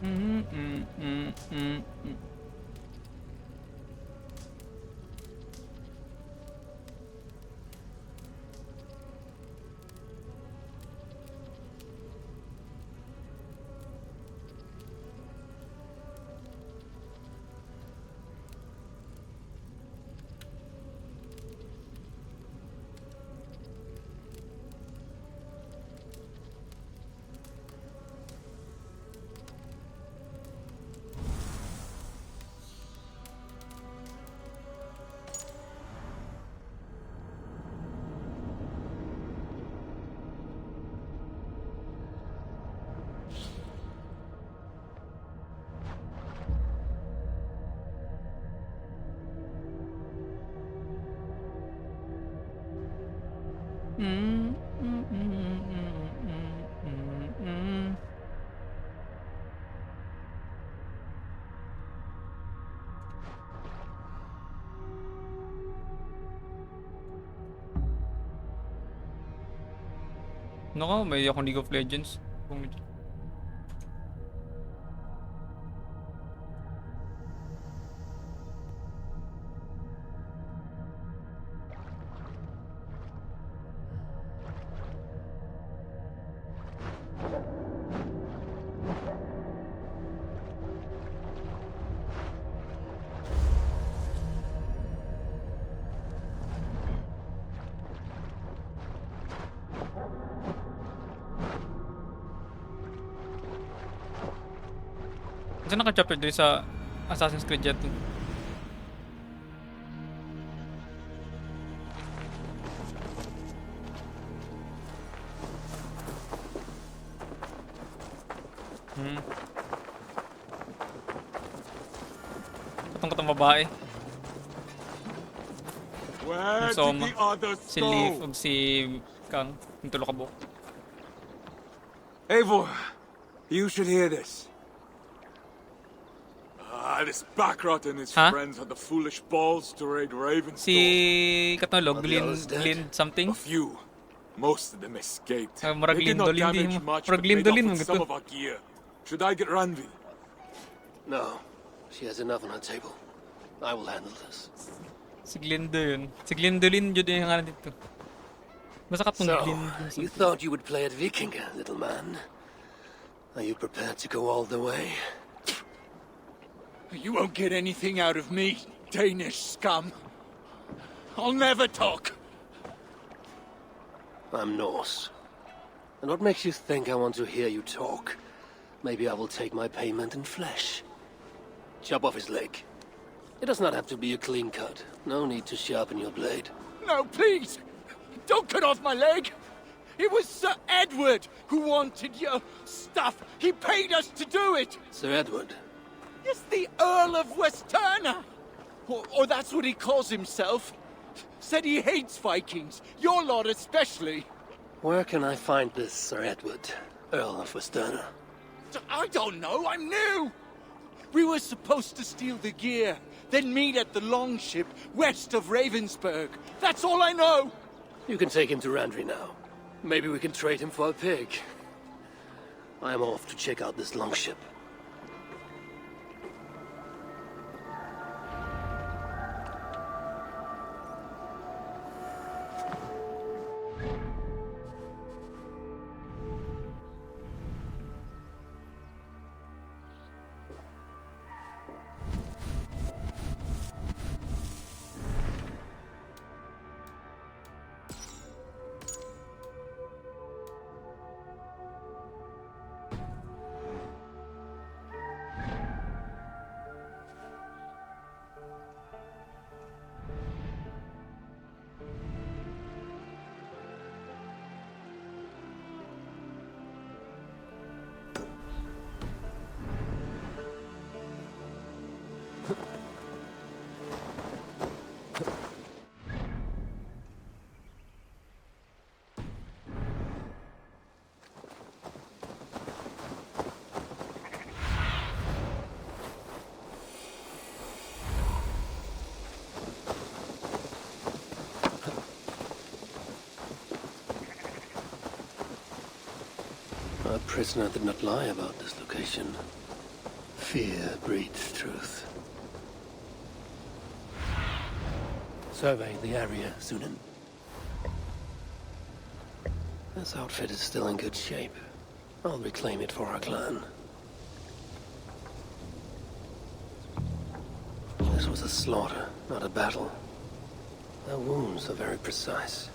Mm, mm, mm, mm, mm. Mm, mm, mm, mm, mm, mm, mm. Nako, may akong League of Legends. Kasi naka-chapter din sa Assassin's Creed jet. Hmm. Katong babae. Yung Where did Soma. the others Si Leaf go? ug si Kang. Yung tulo ka buhok. Eivor, you should hear this. This Backrot and his Huh? friends had the foolish balls to raid Ravenstorm. Si Katulog, Are the others dead? Glyn something. A few. Most of them escaped. Murag They did not Lindolin damage din mo. much, Murag but made off Lindolin mo with some gito. of our gear. Should I get Ranvi? No, she has enough on her table. I will handle this. Si Glindo yun. Si Glindolin yun yung nga dito. Basta katong So, Glindo. you thought you would play at Viking, little man? Are you prepared to go all the way? You won't get anything out of me, Danish scum. I'll never talk. I'm Norse. And what makes you think I want to hear you talk? Maybe I will take my payment in flesh. Chop off his leg. It does not have to be a clean cut. No need to sharpen your blade. No, please! Don't cut off my leg! It was Sir Edward who wanted your stuff. He paid us to do it! Sir Edward, Yes, the Earl of Westerna! Or that's what he calls himself. Said he hates Vikings, your lot especially. where can I find this Sir Edward, Earl of Westerna? I don't know, I'm new! We were supposed to steal the gear, then meet at the longship west of Ravensburg. That's all I know! You can take him to Randry now. Maybe we can trade him for a pig. I'm off to check out this longship. Our prisoner did not lie about this location. Fear breeds truth. Survey the area, Sunan. This outfit is still in good shape. I'll reclaim it for our clan. This was a slaughter, not a battle. Their wounds are very precise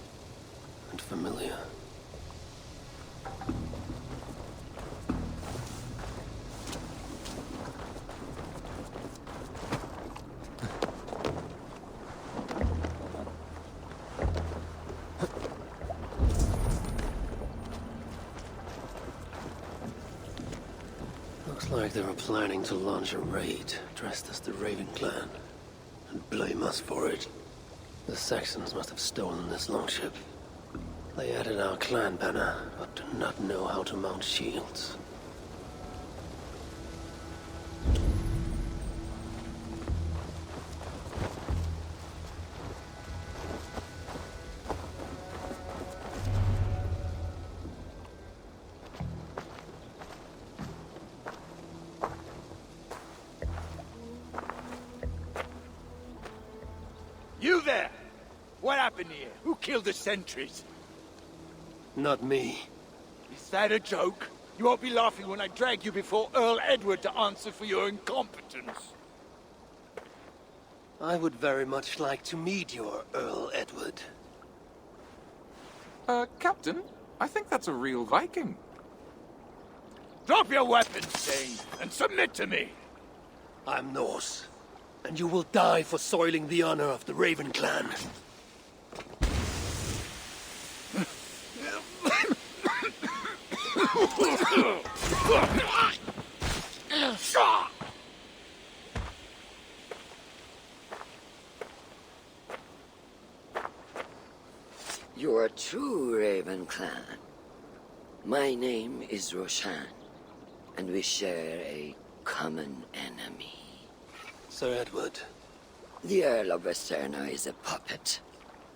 and familiar. Looks like they were planning to launch a raid dressed as the Raven clan and blame us for it. The Saxons must have stolen this longship. They added our clan banner, but do not know how to mount shields. You there! What happened here? Who killed the sentries? Not me. Is that a joke? You won't be laughing when I drag you before Earl Edward to answer for your incompetence. I would very much like to meet your Earl Edward. Captain, I think that's a real Viking. Drop your weapons, Thane, and submit to me! I'm Norse, and you will die for soiling the honor of the Raven clan. You're a true Raven clan. My name is Roshan, and we share a common enemy. Sir Edward, The Earl of Westerna is a puppet,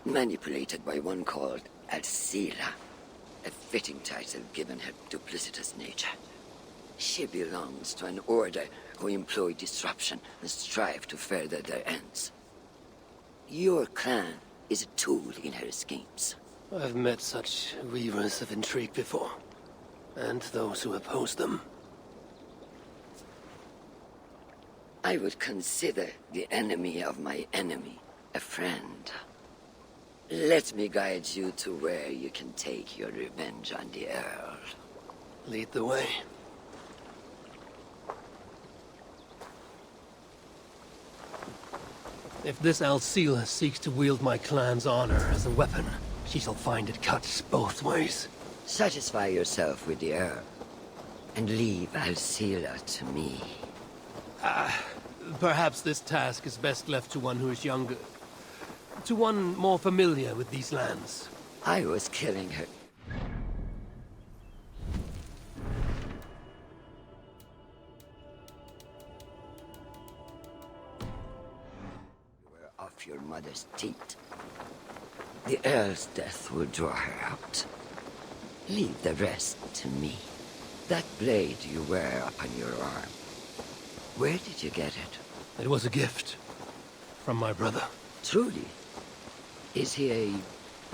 manipulated by one called Alcila, a fitting title given her duplicitous nature. She belongs to an order who employ disruption and strive to further their ends. Your clan is a tool in her schemes. I've met such weavers of intrigue before, and those who oppose them. I would consider the enemy of my enemy a friend. Let me guide you to where you can take your revenge on the Earl. Lead the way. If this Alcila seeks to wield my clan's honor as a weapon, she shall find it cuts both ways. Satisfy yourself with the Earl, and leave Alcila to me. Perhaps this task is best left to one who is younger. To one more familiar with these lands. I was killing her. Off your mother's teeth. The Earl's death will draw her out. Leave the rest to me. That blade you wear upon your arm. Where did you get it? It was a gift. From my brother. Truly? Is he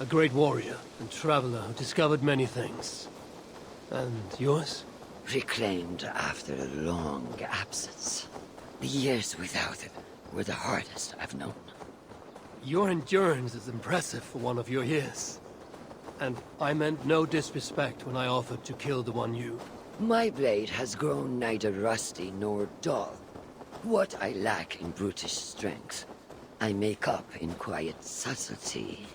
A great warrior and traveler who discovered many things. And yours? reclaimed after a long absence? The years without it were the hardest I've known. Your endurance is impressive for one of your years. And I meant no disrespect when I offered to kill the one you... My blade has grown neither rusty nor dull. What I lack in brutish strength, I make up in quiet subtlety.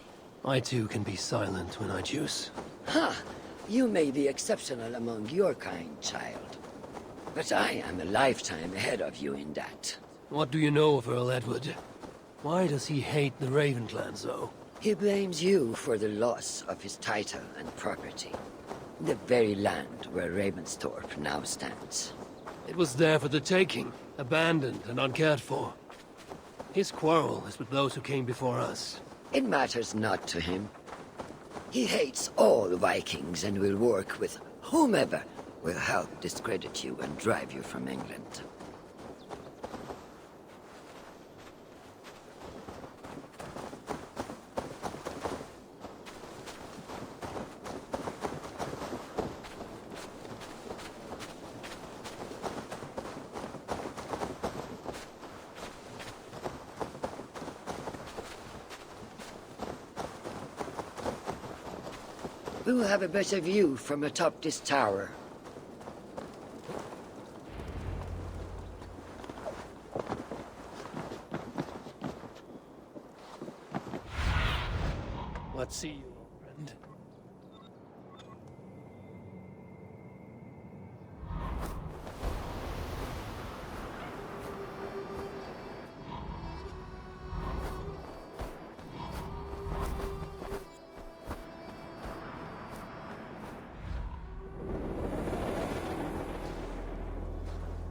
I too can be silent when I choose. Ha! You may be exceptional among your kind, child. But I am a lifetime ahead of you in that. What do you know of Earl Edward? Why does he hate the Raven clan so? He blames you for the loss of his title and property. The very land where Ravensthorpe now stands. It was there for the taking, abandoned and uncared for. His quarrel is with those who came before us. It matters not to him. He hates all Vikings and will work with whomever will help discredit you and drive you from England. Who have a better view from atop this tower? Let's see you, friend.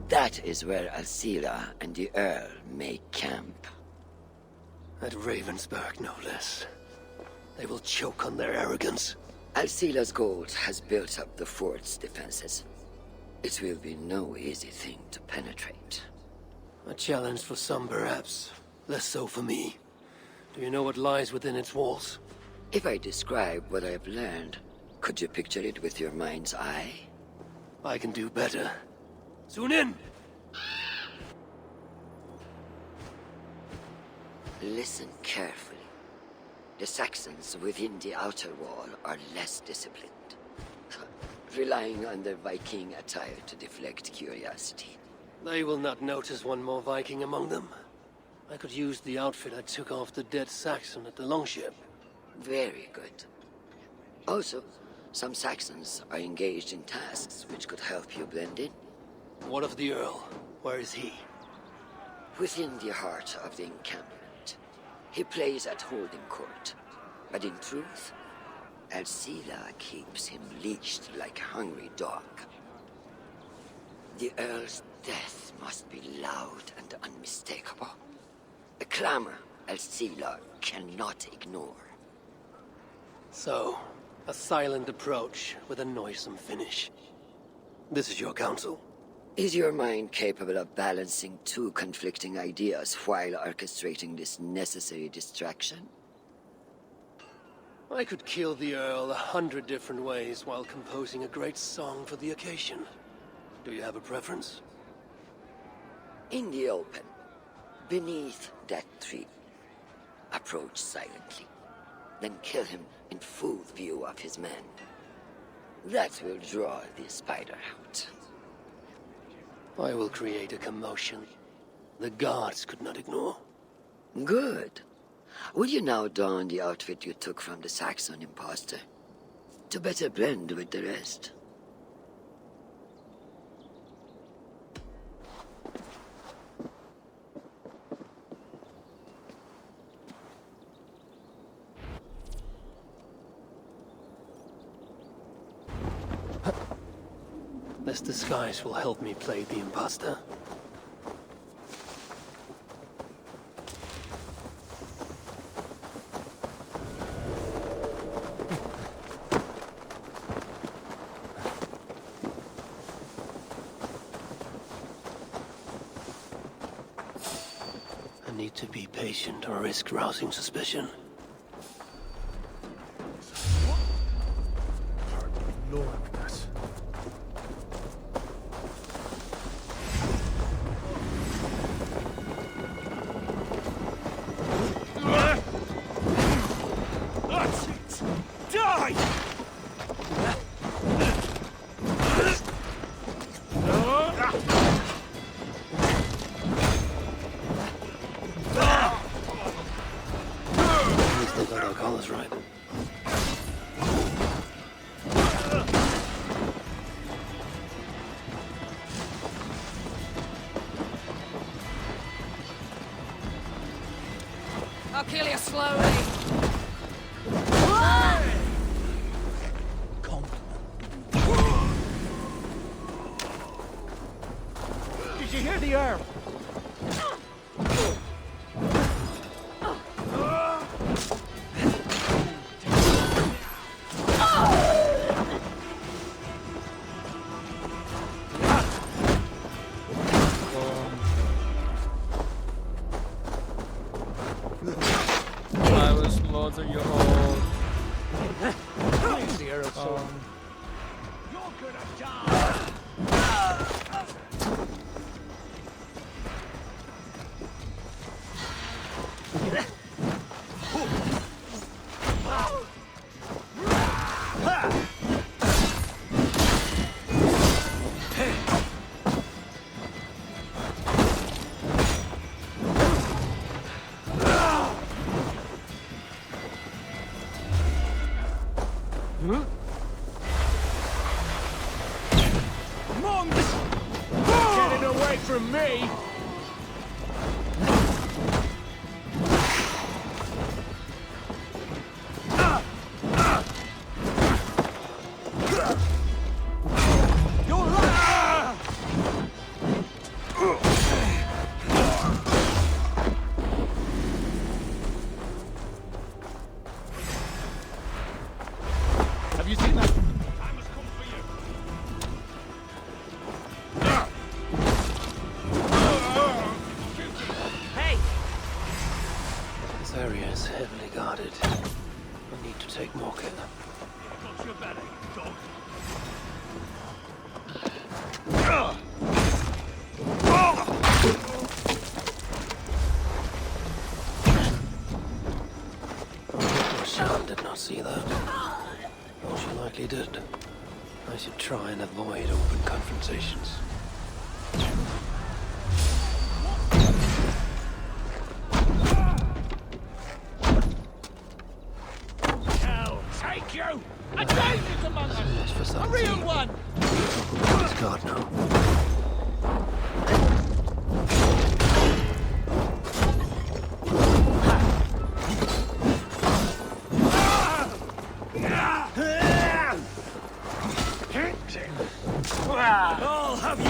That is where Alcila and the Earl make camp. At Ravensburg, no less. They will choke on their arrogance. Alcila's gold has built up the fort's defenses. It will be no easy thing to penetrate. A challenge for some, perhaps. Less so for me. Do you know what lies within its walls? If I describe what I've learned, could you picture it with your mind's eye? I can do better. Soon in! Listen carefully. The Saxons within the outer wall are less disciplined, relying on their Viking attire to deflect curiosity. They will not notice one more Viking among them. I could use the outfit I took off the dead Saxon at the Longship. Very good. Also, some Saxons are engaged in tasks which could help you blend in. What of the Earl? Where is he? Within the heart of the encampment, he plays at holding court. But in truth, Alcila keeps him leashed like a hungry dog. The Earl's death must be loud and unmistakable. A clamor Alcila cannot ignore. So, a silent approach with a noisome finish. This is your counsel. Is your mind capable of balancing two conflicting ideas while orchestrating this necessary distraction? I could kill the Earl 100 different ways while composing a great song for the occasion. Do you have a preference? In the open, beneath that tree. Approach silently, then kill him in full view of his men. That will draw the spider out. I will create a commotion the gods could not ignore. Good. Will you now don the outfit you took from the Saxon imposter? To better blend with the rest. This disguise will help me play the imposter. I need to be patient or risk rousing suspicion. At least they got our colors right. I'll kill you slowly. Did you hear the Earl? I will slaughter you all. The Earl sword. You're gonna die. away from me! Have you seen that? Time has come for you. Hey! This area is heavily guarded. I need to take more care. Got your belly, dog. Shan did not see that. Well, she likely did. I should try and avoid open confrontations. Hell, take you! A dangerous among So much for us! A some real tea. one! Please God, no. I'll have you!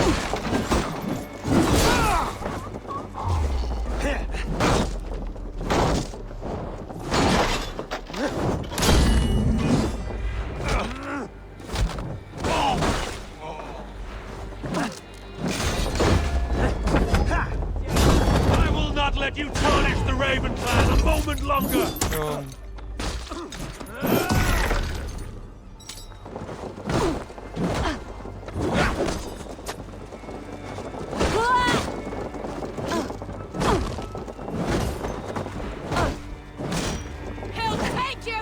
I will not let you tarnish the Raven clan a moment longer! Yun. He'll take you!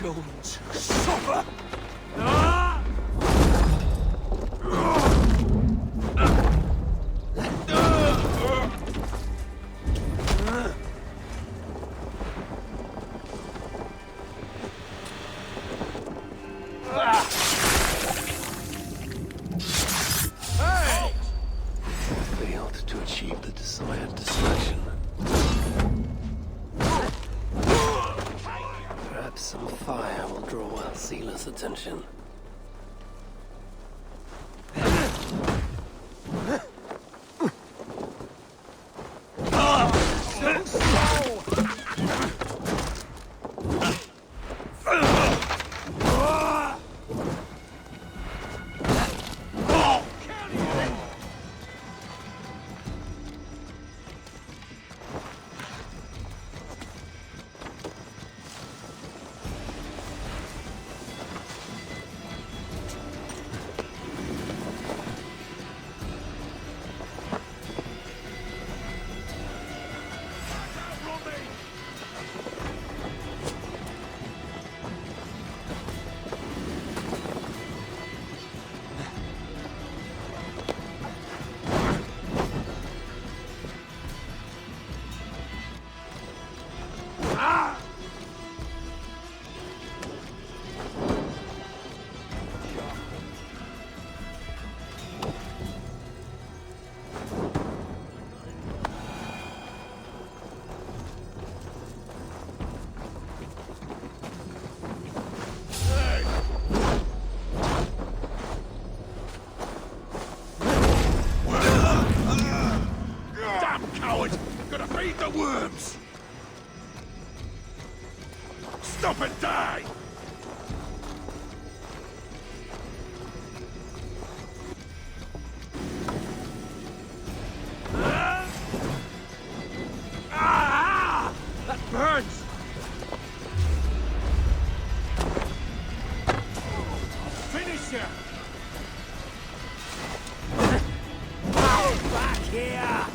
Going to suffer! Failed to achieve the desired distraction. Perhaps some fire will draw Alcila's attention. Damn coward! Gonna feed the worms! Stop and die! That burns! Finish her! Back here!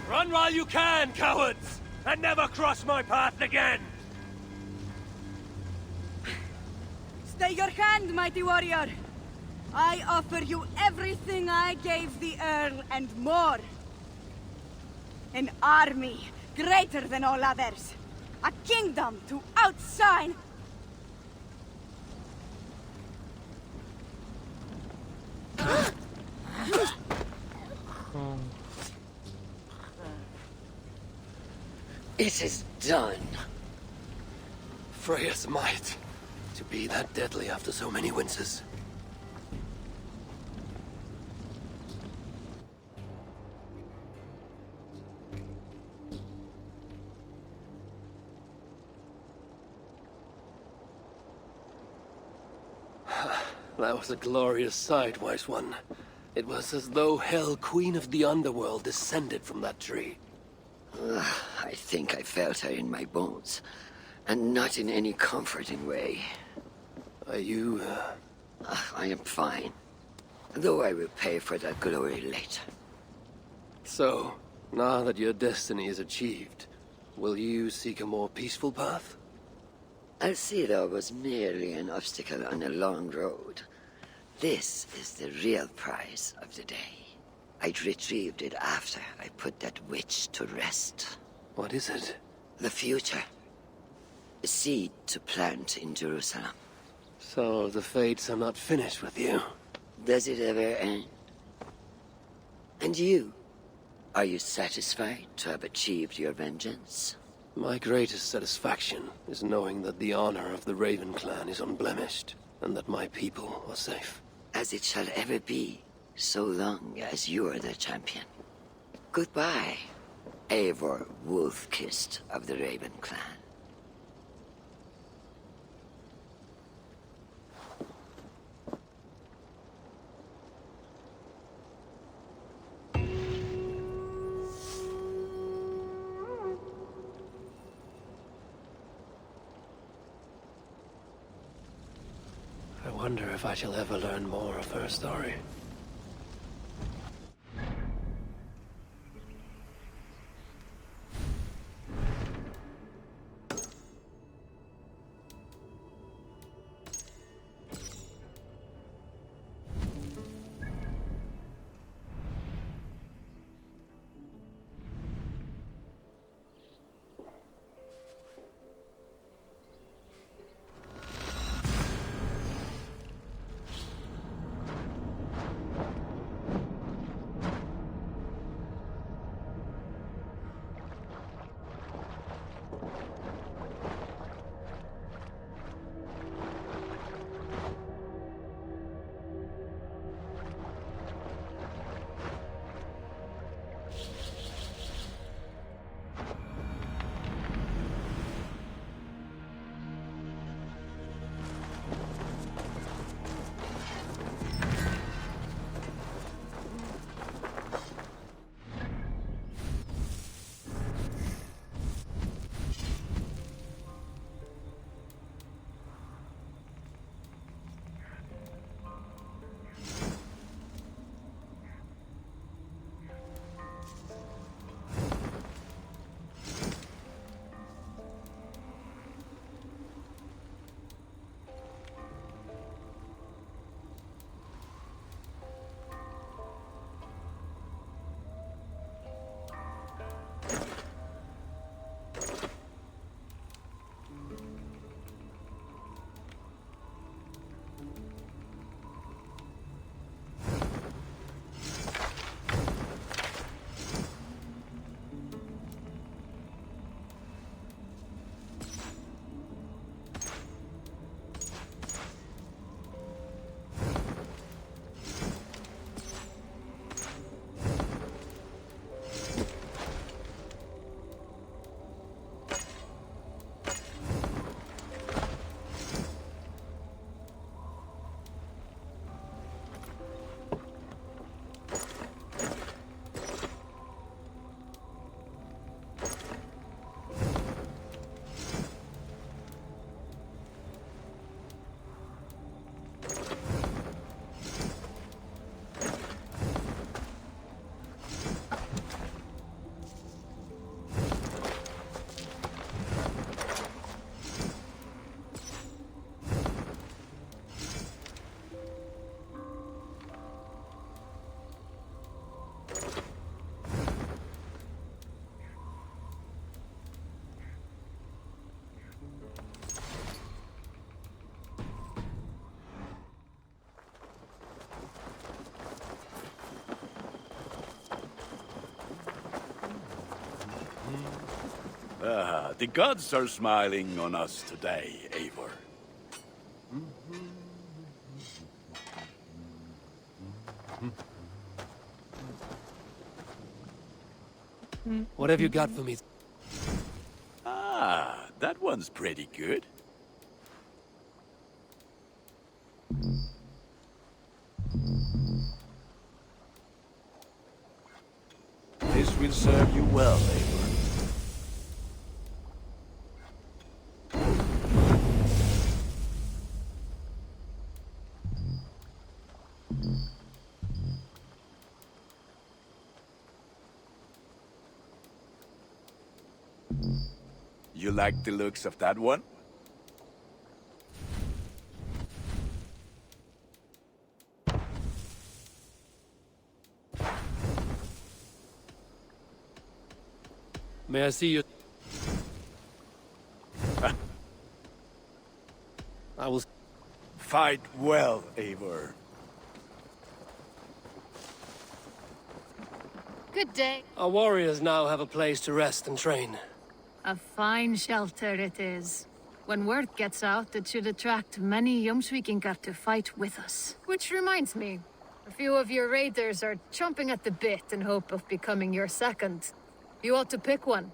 Run while you can, cowards! And never cross my path again! Stay your hand, mighty warrior. I offer you everything I gave the Earl and more. An army greater than all others. A kingdom to outshine. It is done. Freya's might. To be that deadly after so many winces. That was a glorious sight, Wise One. It was as though Hell, Queen of the Underworld, descended from that tree. I think I felt her in my bones, and not in any comforting way. Are you, I am fine, though I will pay for that glory later. So, now that your destiny is achieved, will you seek a more peaceful path? Alcida was merely an obstacle on a long road. This is the real prize of the day. I retrieved it after I put that witch to rest. What is it? The future. A seed to plant in Jerusalem. So the fates are not finished with you. Does it ever end? And you? Are you satisfied to have achieved your vengeance? My greatest satisfaction is knowing that the honor of the Raven clan is unblemished, and that my people are safe. As it shall ever be, so long as you are the champion. Goodbye, Eivor Wolf-Kissed of the Raven clan. I wonder if I shall ever learn more of her story. The gods are smiling on us today, Eivor. What have you got for me? Ah, that one's pretty good. This will serve you well, Eivor. You like the looks of that one? May I see you? I will... Fight well, Eivor. Good day. Our warriors now have a place to rest and train. A fine shelter it is. When word gets out, it should attract many Jomsvikingar to fight with us. Which reminds me, a few of your raiders are chomping at the bit in hope of becoming your second. You ought to pick one.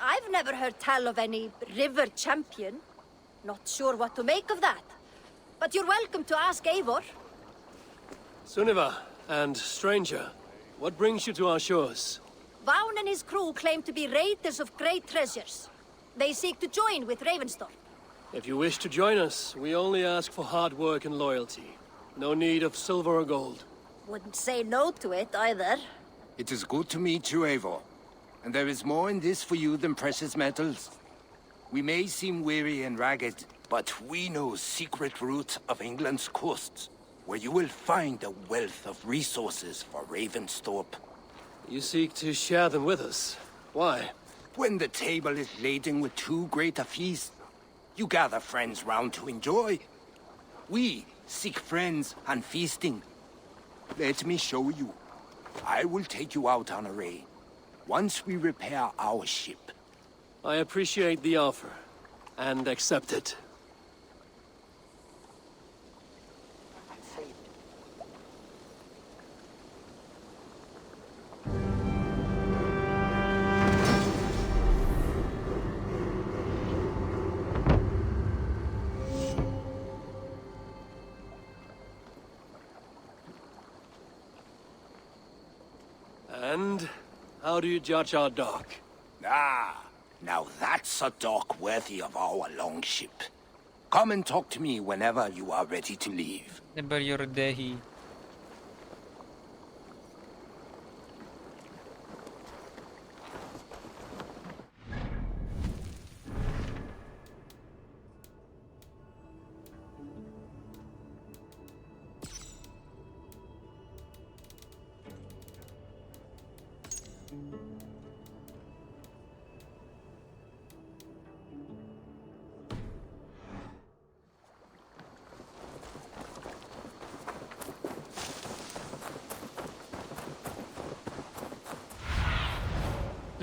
I've never heard tell of any river champion. Not sure what to make of that. But you're welcome to ask Eivor. Sunniva, and stranger, what brings you to our shores? Vaun and his crew claim to be raiders of great treasures. They seek to join with Ravenstorm. If you wish to join us, we only ask for hard work and loyalty. No need of silver or gold. Wouldn't say no to it either. It is good to meet you, Eivor. And there is more in this for you than precious metals. We may seem weary and ragged, but we know secret routes of England's coasts, where you will find a wealth of resources for Ravensthorpe. You seek to share them with us. Why? When the table is laden with too great a feast, you gather friends round to enjoy. We seek friends and feasting. Let me show you. I will take you out on a raid. Once we repair our ship. I appreciate the offer, and accept it. And how do you judge our dock? Ah, now that's a dock worthy of our longship. Come and talk to me whenever you are ready to leave. Never your day.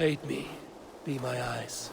Aid me. Be my eyes.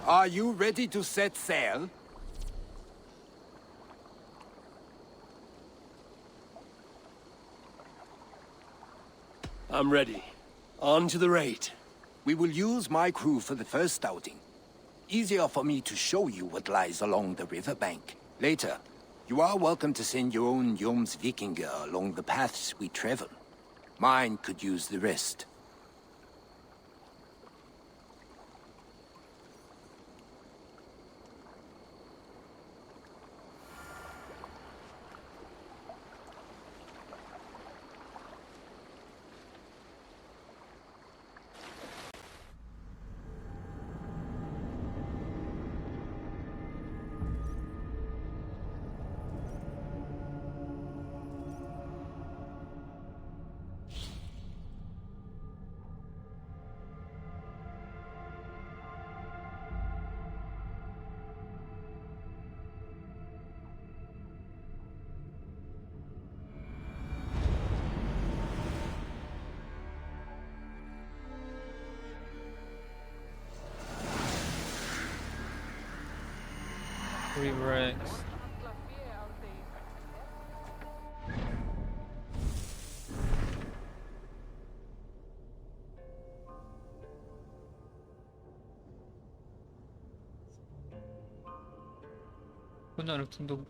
Are you ready to set sail? I'm ready. On to the raid. We will use my crew for the first outing. Easier for me to show you what lies along the riverbank. Later, you are welcome to send your own Jomsvikinger along the paths we travel. Mine could use the rest. Rex. Puno nagtundog.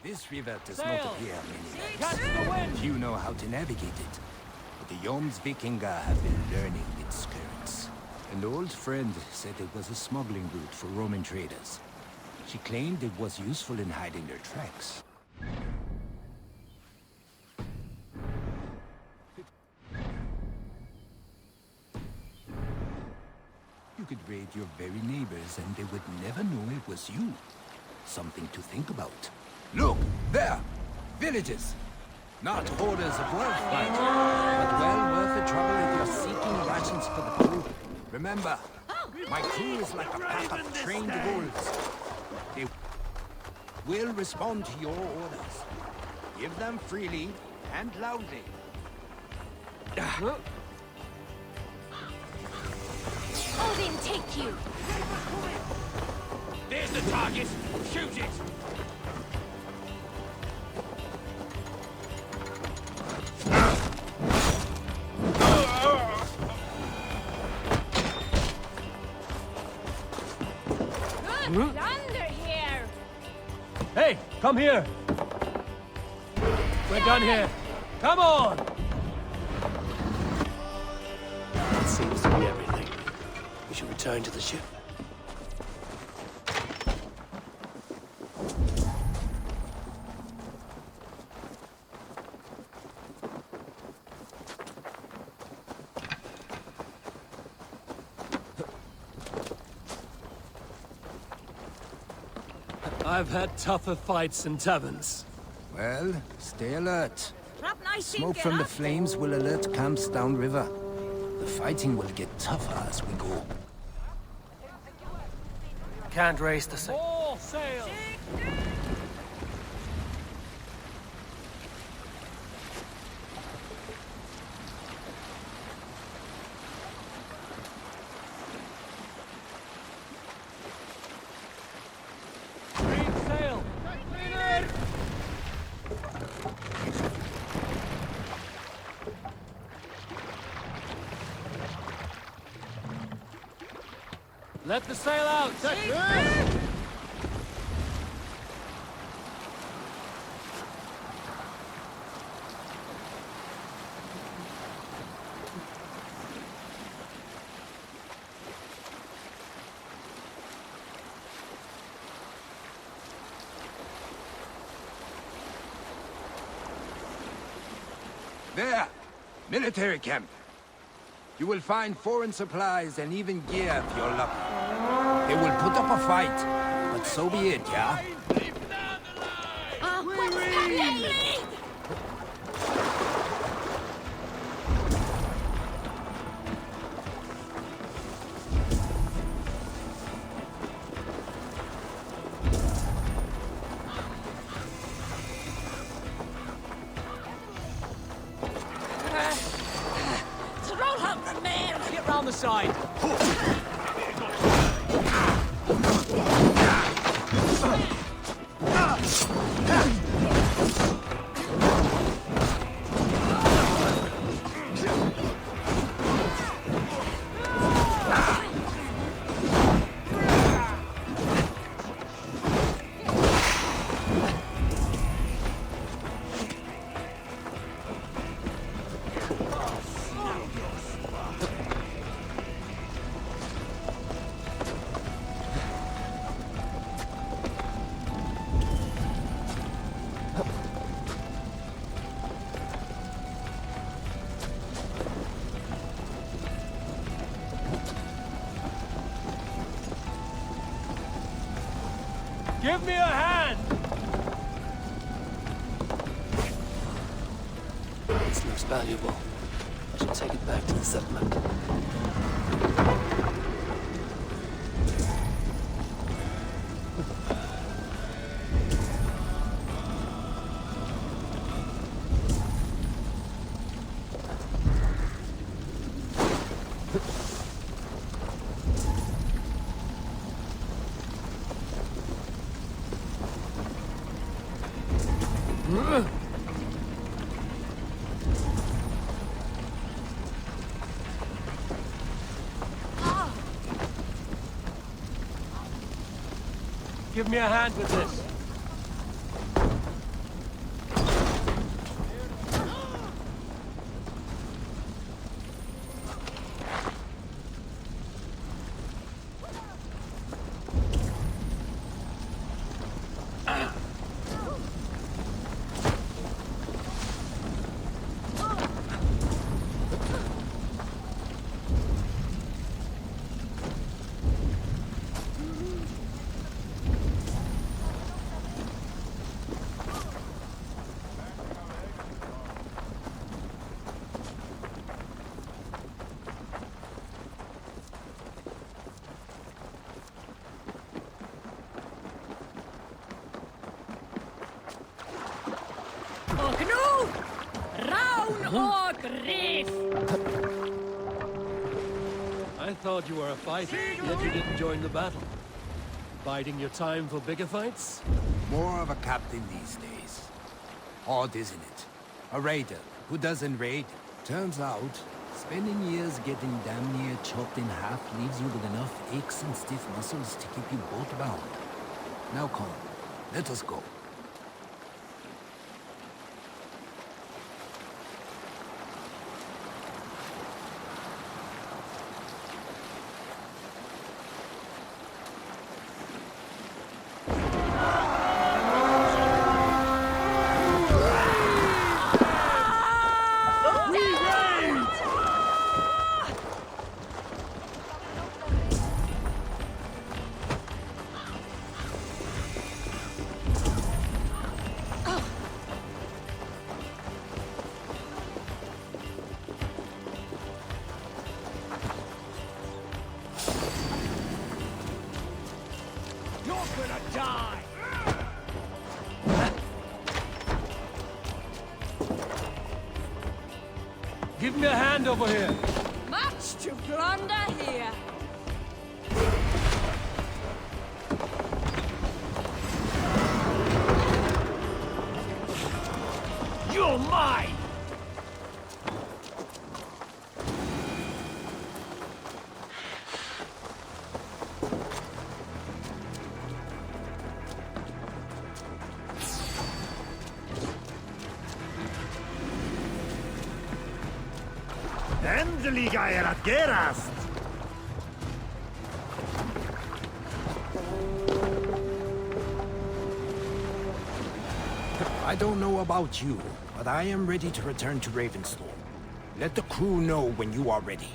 This river does not appear many lakes. Few know how to navigate it. But the Jomsvikinger have been learning its currents. An old friend said it was a smuggling route for Roman traders. She claimed it was useful in hiding their tracks. You could raid your very neighbors and they would never know it was you. Something to think about. Look! There! Villages! Not hoarders of wealth, mind, but well worth the trouble if you're seeking rations for the crew. Remember, my crew is like a pack of trained wolves. They will respond to your orders. Give them freely and loudly. Odin, take you! There's the target! Shoot it! Good plunder here! Hey, come here! We're done here. Come on! That seems to be everything. We should return to the ship. I've had tougher fights in taverns. Well, stay alert. Smoke Smoke from the flames will alert camps downriver. The fighting will get tougher as we go. Can't raise the sail. All sail! Green sail! Let the sail out! There! Military camp. You will find foreign supplies and even gear if you're lucky. They will put up a fight, but so be it, yeah? Get round the side! Give me a hand! This looks valuable. I should take it back to the settlement. Give me a hand with this. Oh, grief! I thought you were a fighter, yet you didn't join the battle. Biding your time for bigger fights? More of a captain these days. Odd, isn't it? A raider who doesn't raid. Turns out, spending years getting damn near chopped in half leaves you with enough aches and stiff muscles to keep you boat bound. Now come, let us go. Give me a hand over here. Much to plunder here. You're mine! Endelig er at gerast! I don't know about you, but I am ready to return to Ravenstorm. Let the crew know when you are ready.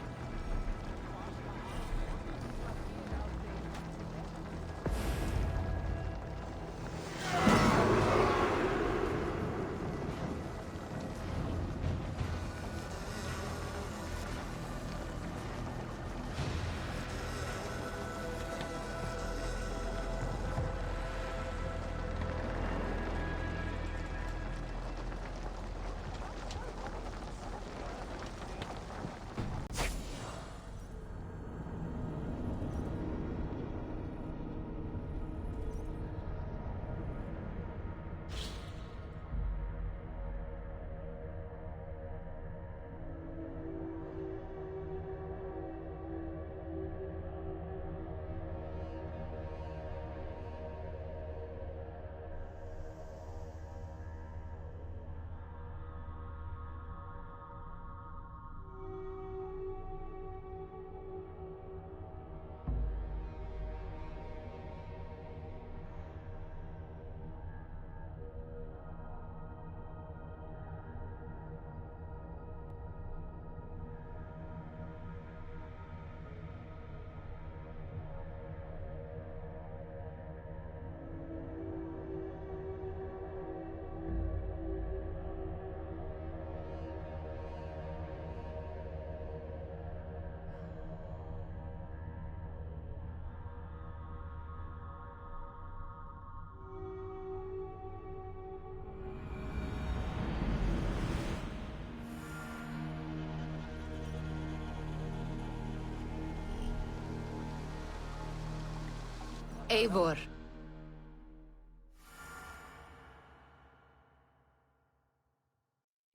Eivor.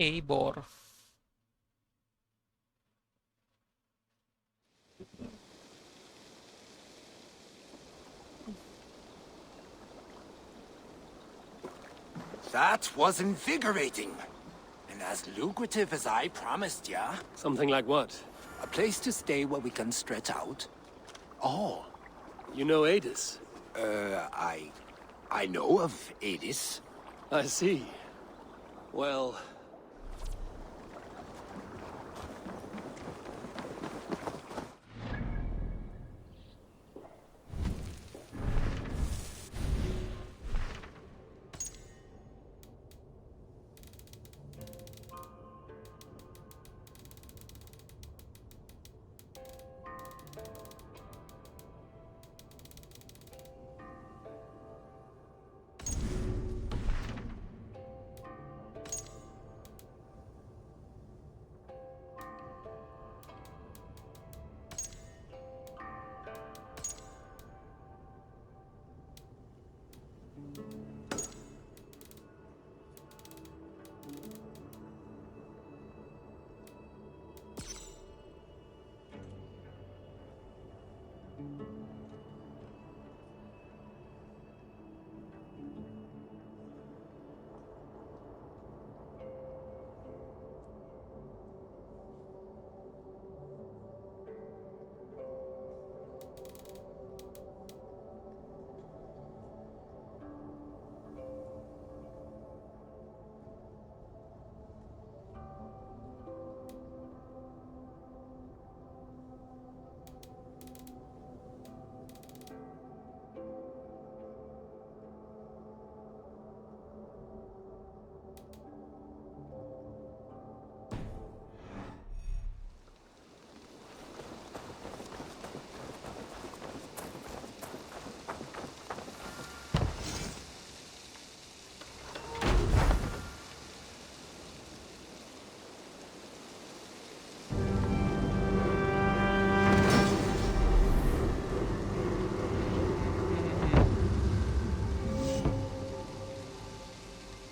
Eivor. That was invigorating. And as lucrative as I promised ya. Something like what? A place to stay where we can stretch out. Oh. You know Adis? I know of Adis. I see. Well...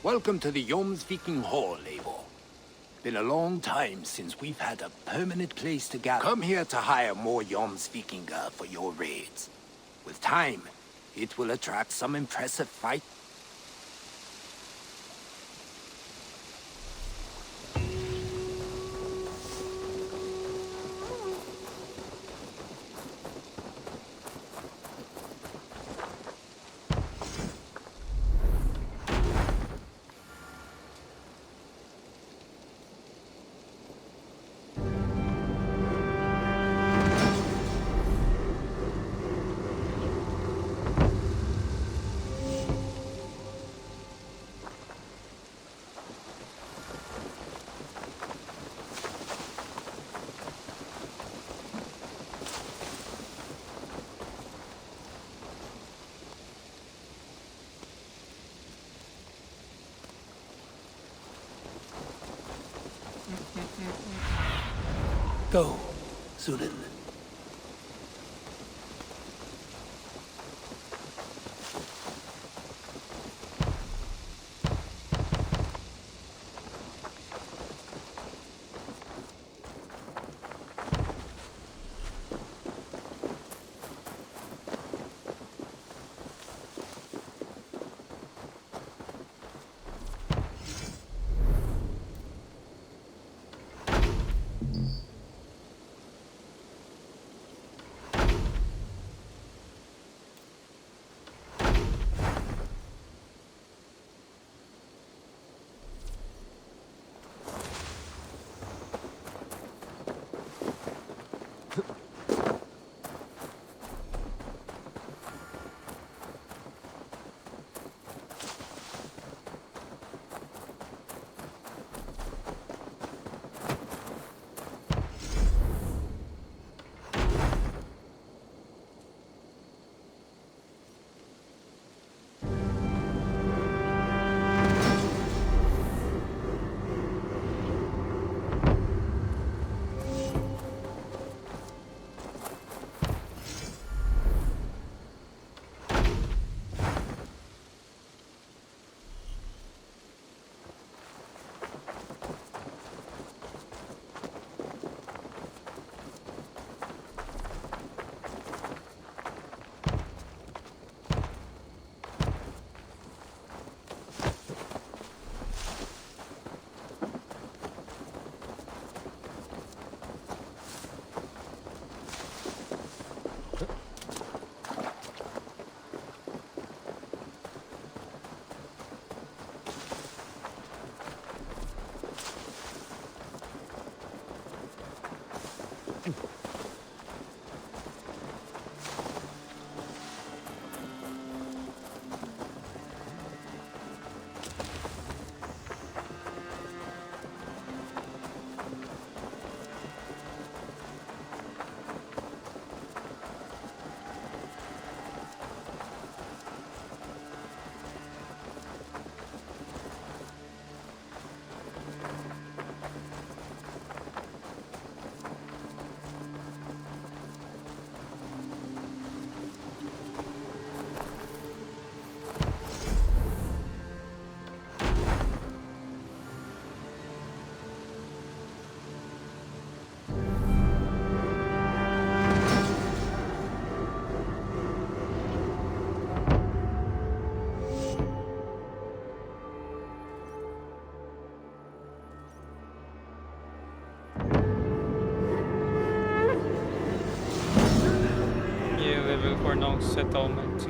Welcome to the Jomsviking Hall, Eivor. Been a long time since we've had a permanent place to gather. Come here to hire more Jomsvikinga for your raids. With time, it will attract some impressive fight. Go, Zulin. Level 4 ng settlement.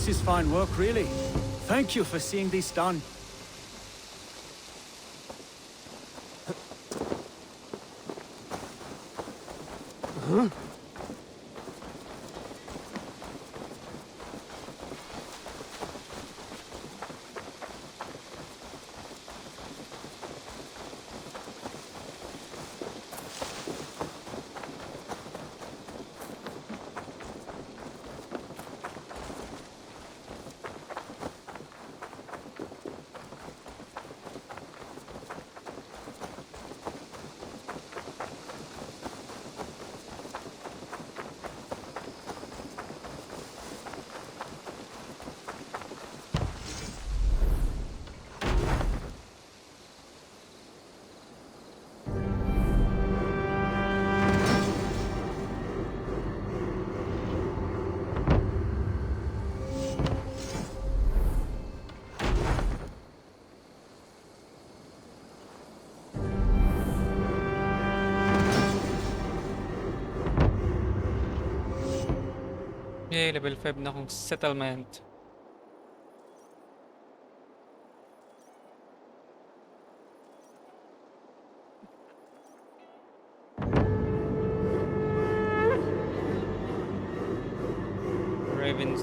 This is fine work, really. Thank you for seeing this done. Yay, level 5 na akong settlement. Ravens.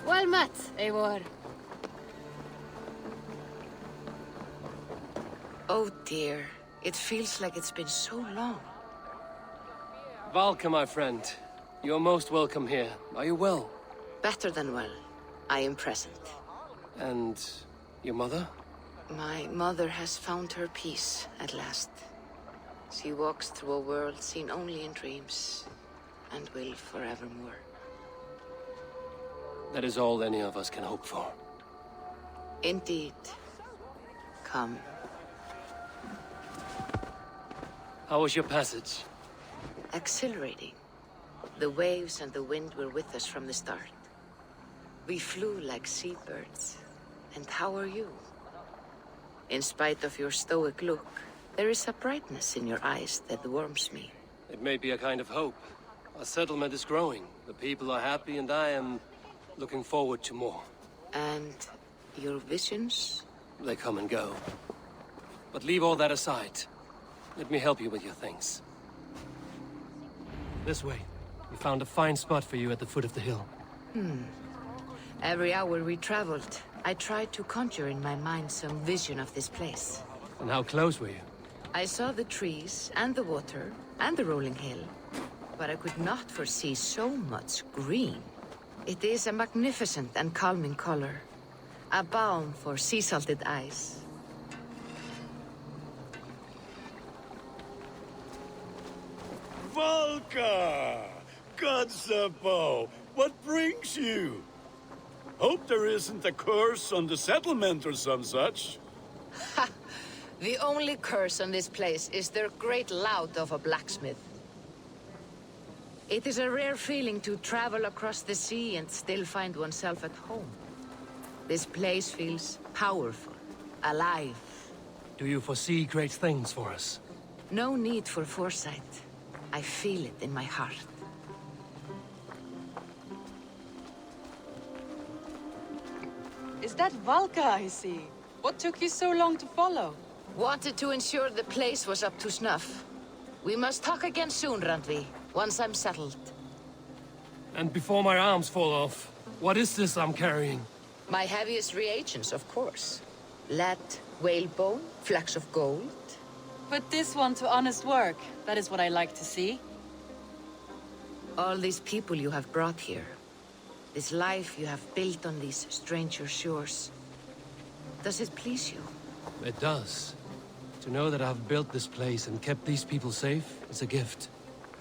Well met, Eivor. Oh dear. It feels like it's been so long. Valka, my friend. You're most welcome here. Are you well? Better than well. I am present. And your mother? My mother has found her peace at last. She walks through a world seen only in dreams, and will forevermore. That is all any of us can hope for. Indeed. Come. How was your passage? Exhilarating. The waves and the wind were with us from the start. We flew like seabirds. And how are you? In spite of your stoic look, there is a brightness in your eyes that warms me. It may be a kind of hope. Our settlement is growing. The people are happy and I am looking forward to more. And your visions? They come and go. But leave all that aside. Let me help you with your things. This way. We found a fine spot for you at the foot of the hill. Every hour we traveled, I tried to conjure in my mind some vision of this place. And how close were you? I saw the trees, and the water, and the rolling hill. But I could not foresee so much green. It is a magnificent and calming color. A balm for sea-salted eyes. Volka! Godsapo! What brings you? Hope there isn't a curse on the settlement or some such. Ha! The only curse on this place is their great lout of a blacksmith. It is a rare feeling to travel across the sea and still find oneself at home. This place feels powerful, alive. Do you foresee great things for us? No need for foresight. I feel it in my heart. Is that Valka I see? What took you so long to follow? Wanted to ensure the place was up to snuff. We must talk again soon, Randvi, once I'm settled. And before my arms fall off, what is this I'm carrying? My heaviest reagents, of course. Lead, whalebone, flecks of gold. Put this one to honest work. That is what I like to see. All these people you have brought here. This life you have built on these stranger shores. Does it please you? It does. To know that I've built this place and kept these people safe is a gift.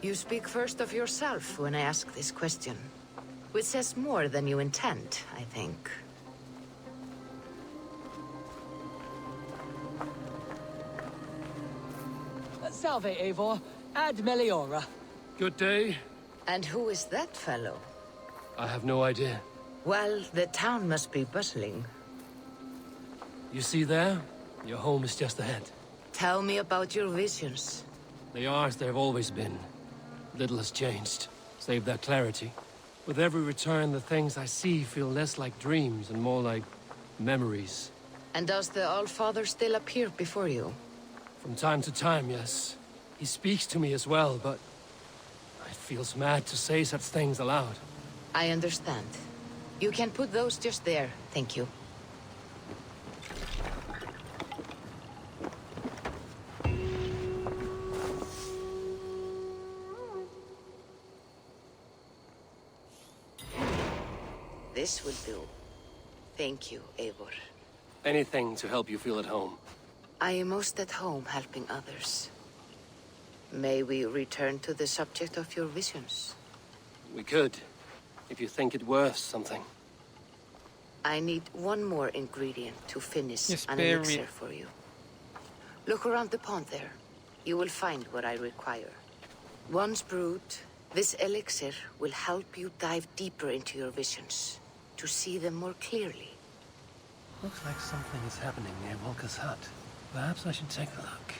You speak first of yourself when I ask this question. Which says more than you intend, I think. Salve, Eivor. Ad Meliora. Good day. And who is that fellow? I have no idea. Well, the town must be bustling. You see there? Your home is just ahead. Tell me about your visions. They are as they've always been. Little has changed, save their clarity. With every return, the things I see feel less like dreams and more like memories. And does the Allfather still appear before you? From time to time, yes. He speaks to me as well, but it feels mad to say such things aloud. I understand. You can put those just there, thank you. This will do. Thank you, Eivor. Anything to help you feel at home. I am most at home helping others. May we return to the subject of your visions? We could, if you think it worth something. I need one more ingredient to finish Yes, an berry. elixir for you. Look around the pond there. You will find what I require. Once brewed, this elixir will help you dive deeper into your visions, to see them more clearly. Looks like something is happening near Volka's hut. Perhaps I should take a look.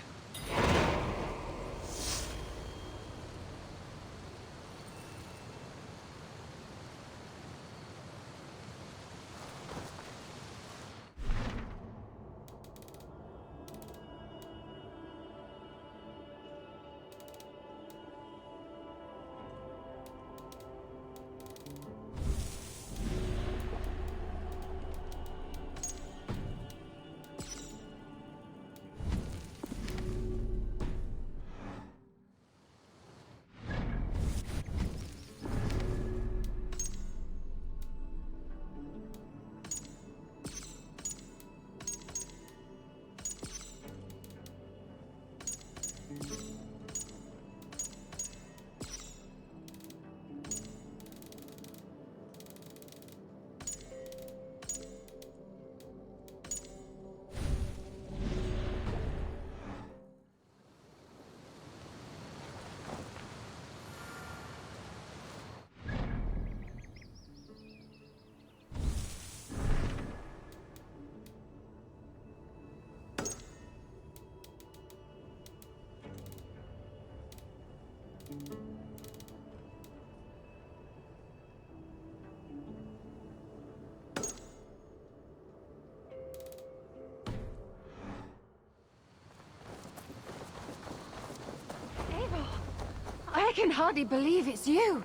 I can hardly believe it's you.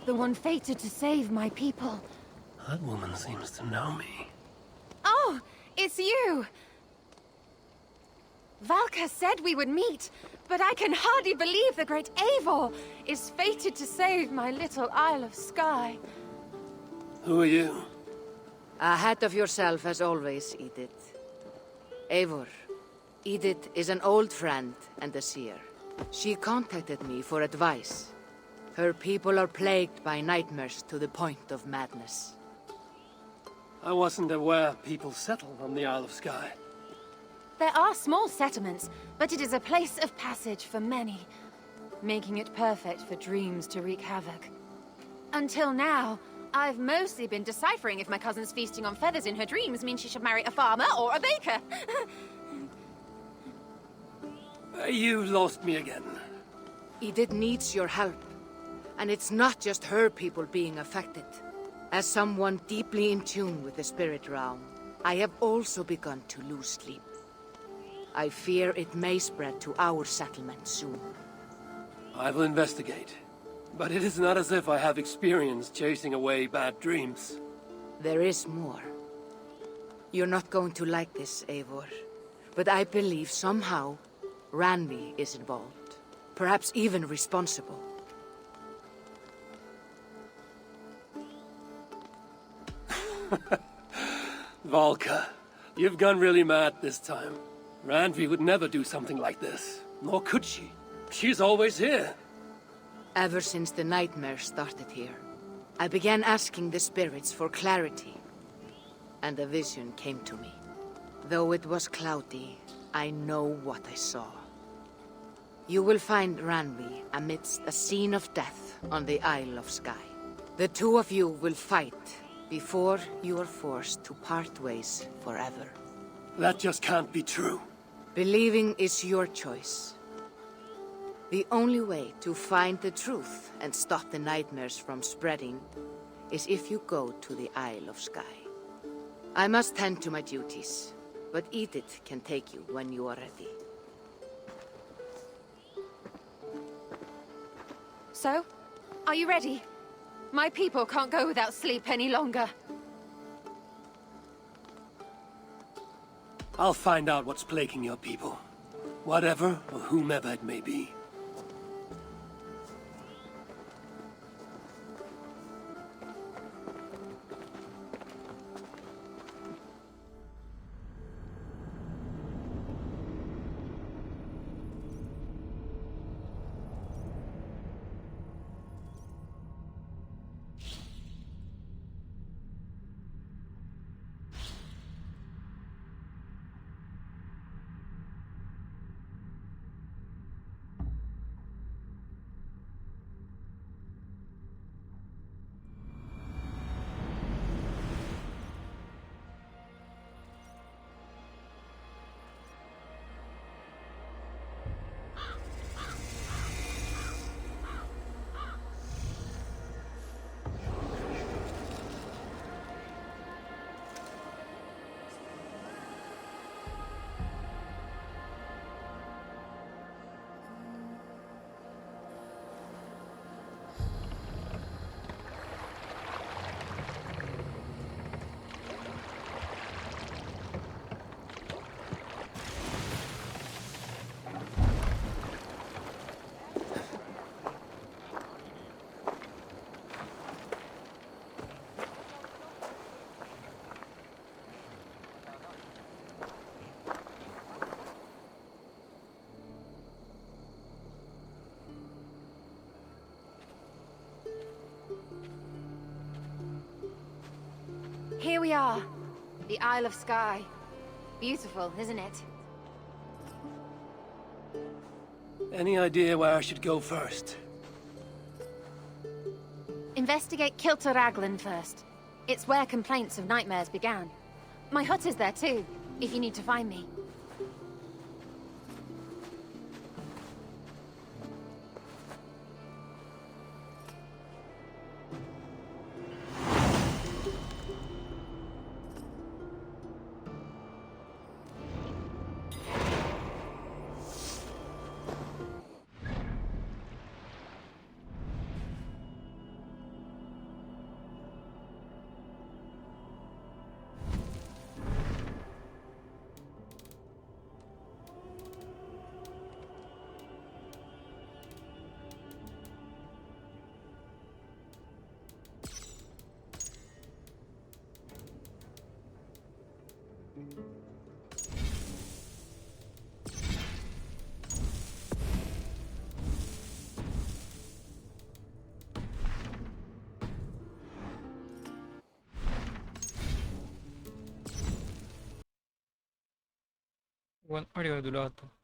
The one fated to save my people. That woman seems to know me. Oh, it's you! Valka said we would meet, but I can hardly believe the great Eivor is fated to save my little Isle of Skye. Who are you? Ahead of yourself as always, Edith. Eivor, Edith is an old friend and a seer. She contacted me for advice. Her people are plagued by nightmares to the point of madness. I wasn't aware people settled on the Isle of Skye. There are small settlements, but it is a place of passage for many, making it perfect for dreams to wreak havoc. Until now, I've mostly been deciphering if my cousin's feasting on feathers in her dreams means she should marry a farmer or a baker. You lost me again. Edith needs your help. And it's not just her people being affected. As someone deeply in tune with the spirit realm, I have also begun to lose sleep. I fear it may spread to our settlement soon. I will investigate. But it is not as if I have experience chasing away bad dreams. There is more. You're not going to like this, Eivor. But I believe somehow Randvi is involved. Perhaps even responsible. Valka, you've gone really mad this time. Randvi would never do something like this. Nor could she. She's always here. Ever since the nightmare started here, I began asking the spirits for clarity. And a vision came to me. Though it was cloudy, I know what I saw. You will find Randvi amidst a scene of death on the Isle of Skye. The two of you will fight before you are forced to part ways forever. That just can't be true. Believing is your choice. The only way to find the truth and stop the nightmares from spreading is if you go to the Isle of Skye. I must tend to my duties, but Edith can take you when you are ready. So, are you ready? My people can't go without sleep any longer. I'll find out what's plaguing your people. Whatever or whomever it may be. Here we are. The Isle of Skye. Beautiful, isn't it? Any idea where I should go first? Investigate Kilter Raglan first. It's where complaints of nightmares began. My hut is there too, if you need to find me. One, or di ko dulu to.